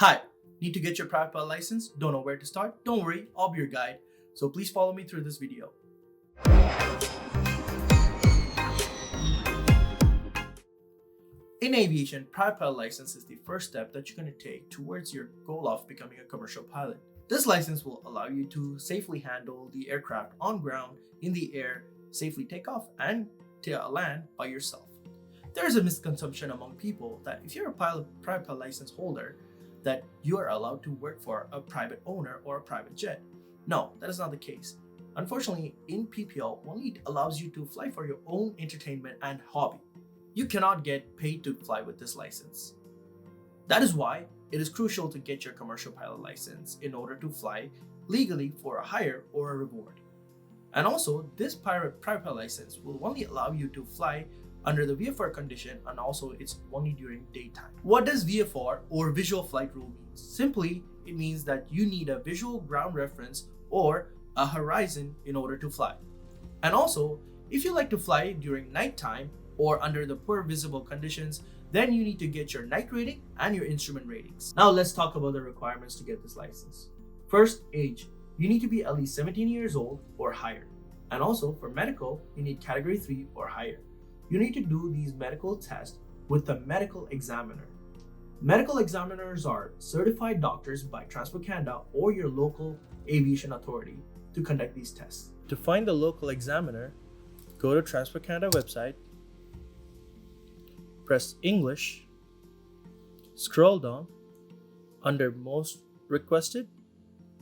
Hi, need to get your private pilot license? Don't know where to start? Don't worry, I'll be your guide. So please follow me through this video. In aviation, private pilot license is the first step that you're going to take towards your goal of becoming a commercial pilot. This license will allow you to safely handle the aircraft on ground, in the air, safely take off and land by yourself. There is a misconception among people that if you're a private pilot license holder, that you are allowed to work for a private owner or a private jet. No, that is not the case. Unfortunately, in PPL, only allows you to fly for your own entertainment and hobby. You cannot get paid to fly with this license. That is why it is crucial to get your commercial pilot license in order to fly legally for a hire or a reward. And also, this private pilot license will only allow you to fly under the VFR condition, and also it's only during daytime. What does VFR or visual flight rule mean? Simply, it means that you need a visual ground reference or a horizon in order to fly. And also, if you like to fly during nighttime or under the poor visible conditions, then you need to get your night rating and your instrument ratings. Now let's talk about the requirements to get this license. First, age. You need to be at least 17 years old or higher. And also for medical, you need category 3 or higher. You need to do these medical tests with a medical examiner. Medical examiners are certified doctors by Transport Canada or your local aviation authority to conduct these tests. To find the local examiner, go to Transport Canada website, press English, scroll down, under most requested,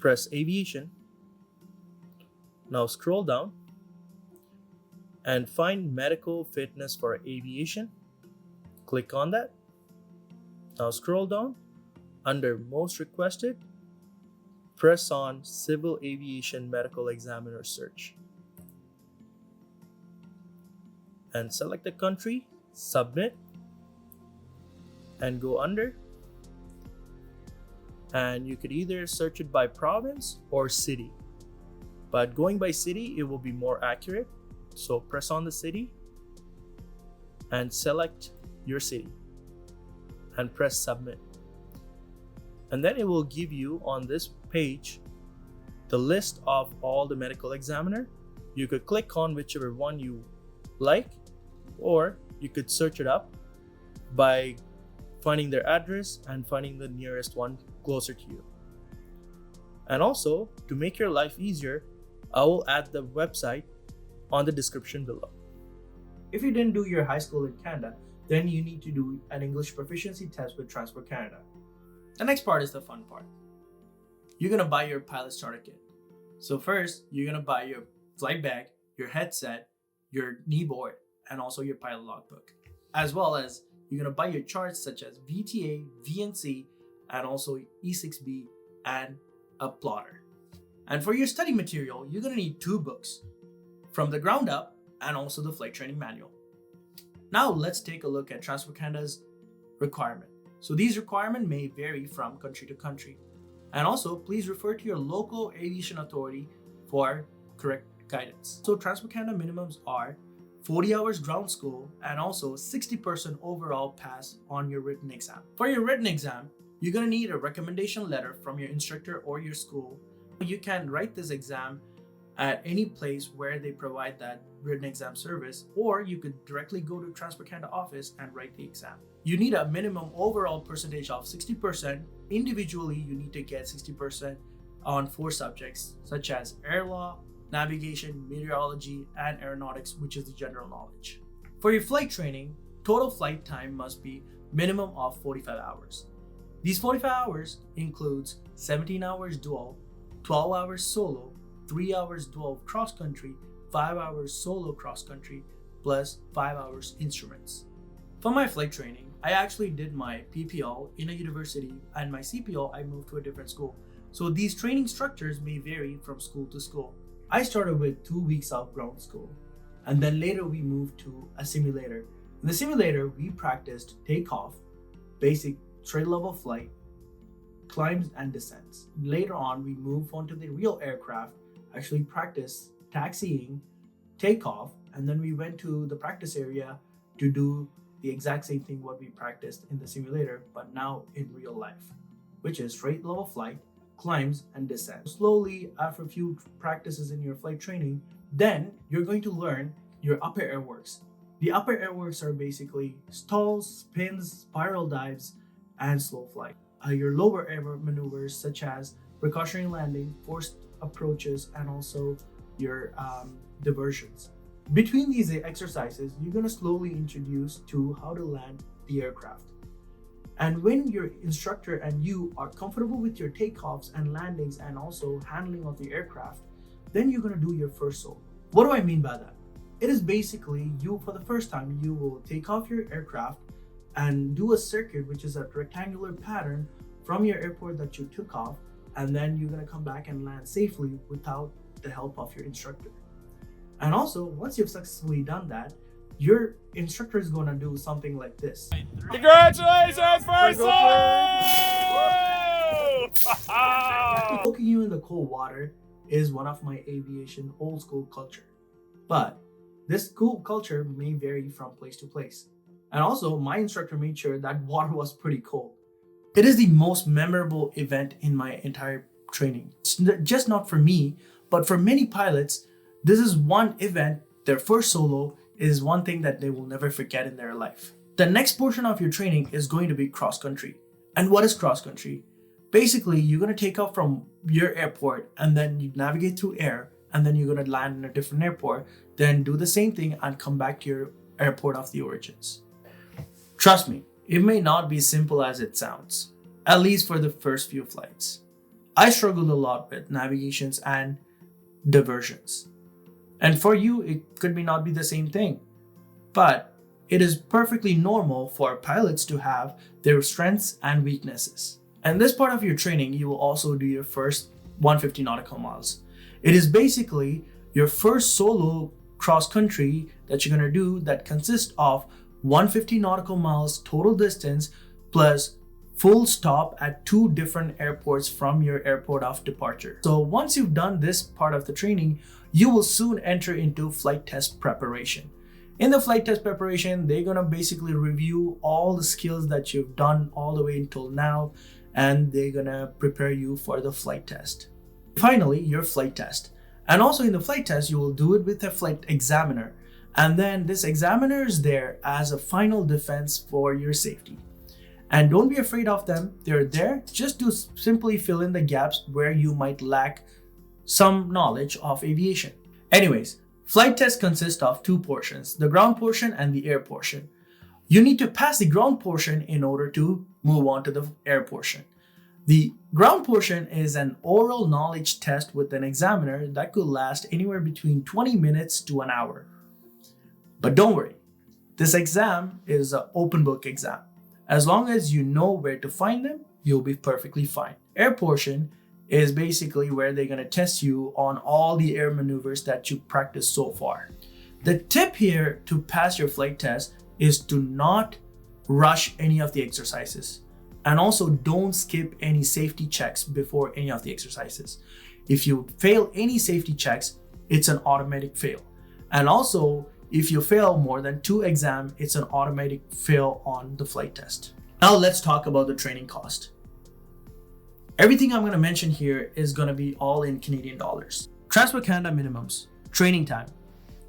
press aviation. Now scroll down and find medical fitness for aviation. Click on that. Now scroll down, under most requested, press on civil aviation medical examiner search. And select the country, submit, and go under. And you could either search it by province or city. But going by city, it will be more accurate. So press on the city and select your city and press submit. And then it will give you on this page the list of all the medical examiner. You could click on whichever one you like, or you could search it up by finding their address and finding the nearest one closer to you. And also, to make your life easier, I will add the website on the description below. If you didn't do your high school in Canada, then you need to do an English proficiency test with Transport Canada. The next part is the fun part. You're gonna buy your pilot starter kit. So first, you're gonna buy your flight bag, your headset, your knee board, and also your pilot logbook. As well as you're gonna buy your charts such as VTA, VNC, and also E6B and a plotter. And for your study material, you're gonna need 2 books, from the ground up and also the flight training manual. Now let's take a look at Transport Canada's requirement. So these requirements may vary from country to country. And also please refer to your local aviation authority for correct guidance. So Transport Canada minimums are 40 hours ground school and also 60% overall pass on your written exam. For your written exam, you're gonna need a recommendation letter from your instructor or your school. You can write this exam at any place where they provide that written exam service, or you could directly go to Transport Canada office and write the exam. You need a minimum overall percentage of 60%. Individually, you need to get 60% on 4 subjects such as air law, navigation, meteorology, and aeronautics, which is the general knowledge. For your flight training, total flight time must be minimum of 45 hours. These 45 hours includes 17 hours dual, 12 hours solo, 3 hours dual cross country, 5 hours solo cross country, plus 5 hours instruments. For my flight training, I actually did my PPL in a university, and my CPL I moved to a different school. So these training structures may vary from school to school. I started with 2 weeks of ground school, and then later we moved to a simulator. In the simulator, we practiced takeoff, basic straight level flight, climbs and descents. Later on, we moved on to the real aircraft, actually practice taxiing, takeoff, and then we went to the practice area to do the exact same thing what we practiced in the simulator, but now in real life. which is straight level flight, climbs, and descent. Slowly, after a few practices in your flight training, then you're going to learn your upper airworks. The upper airworks are basically stalls, spins, spiral dives, and slow flight. Your lower air maneuvers such as precautionary landing, forced approaches, and also your diversions. Between these exercises, you're going to slowly introduce to how to land the aircraft. And when your instructor and you are comfortable with your takeoffs and landings and also handling of the aircraft, then you're going to do your first solo. What do I mean by that? It is basically you, for the first time, you will take off your aircraft and do a circuit, which is a rectangular pattern from your airport that you took off, and then you're going to come back and land safely without the help of your instructor. And also, once you've successfully done that, your instructor is going to do something like this. Congratulations, first solo! Soaking you in the cold water is one of my aviation old school culture. But this cool culture may vary from place to place. And also, my instructor made sure that water was pretty cold. It is the most memorable event in my entire training. It's just not for me, but for many pilots, this is one event, their first solo, is one thing that they will never forget in their life. The next portion of your training is going to be cross country. And what is cross country? Basically, you're going to take off from your airport and then you navigate through air, and then you're going to land in a different airport, then do the same thing and come back to your airport of the origins. Trust me, it may not be simple as it sounds, at least for the first few flights. I struggled a lot with navigations and diversions. And for you, it could not be the same thing. But it is perfectly normal for pilots to have their strengths and weaknesses. And this part of your training, you will also do your first 150 nautical miles. It is basically your first solo cross country that you're going to do that consists of 150 nautical miles total distance plus full stop at 2 different airports from your airport of departure. So once you've done this part of the training, you will soon enter into flight test preparation. In the flight test preparation, they're going to basically review all the skills that you've done all the way until now, and they're going to prepare you for the flight test. Finally, your flight test. And also in the flight test, you will do it with a flight examiner. And then this examiner is there as a final defense for your safety. And don't be afraid of them. They're there just to simply fill in the gaps where you might lack some knowledge of aviation. Anyways, flight test consists of 2 portions, the ground portion and the air portion. You need to pass the ground portion in order to move on to the air portion. The ground portion is an oral knowledge test with an examiner that could last anywhere between 20 minutes to an hour. But don't worry, this exam is an open book exam. As long as you know where to find them, you'll be perfectly fine. Air portion is basically where they're going to test you on all the air maneuvers that you practiced so far. The tip here to pass your flight test is to not rush any of the exercises. And also don't skip any safety checks before any of the exercises. If you fail any safety checks, it's an automatic fail. And also, if you fail more than 2 exams, it's an automatic fail on the flight test. Now let's talk about the training cost. Everything I'm going to mention here is going to be all in Canadian dollars. Transport Canada minimums. Training time.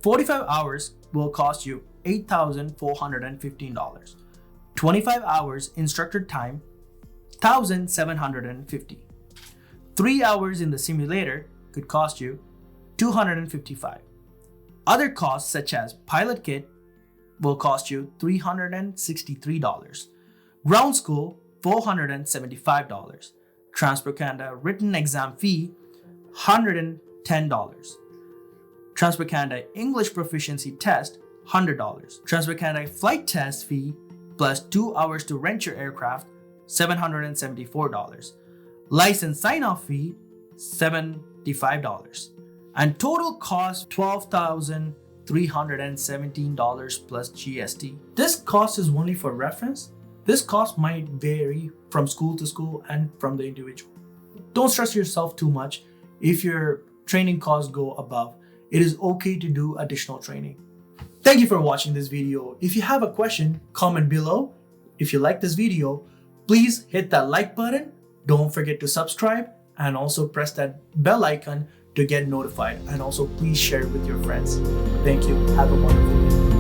45 hours will cost you $8,415. 25 hours instructor time, $1,750. 3 hours in the simulator could cost you $255. Other costs such as pilot kit will cost you $363. Ground school, $475. Transport Canada written exam fee, $110. Transport Canada English proficiency test, $100. Transport Canada flight test fee plus 2 hours to rent your aircraft, $774. License sign-off fee, $75. And total cost, $12,317 plus GST. This cost is only for reference. This cost might vary from school to school and from the individual. Don't stress yourself too much. If your training costs go above, it is okay to do additional training. Thank you for watching this video. If you have a question, comment below. If you like this video, please hit that like button Don't forget to subscribe and also press that bell icon to get notified. And also please share it with your friends. Thank you. Have a wonderful day.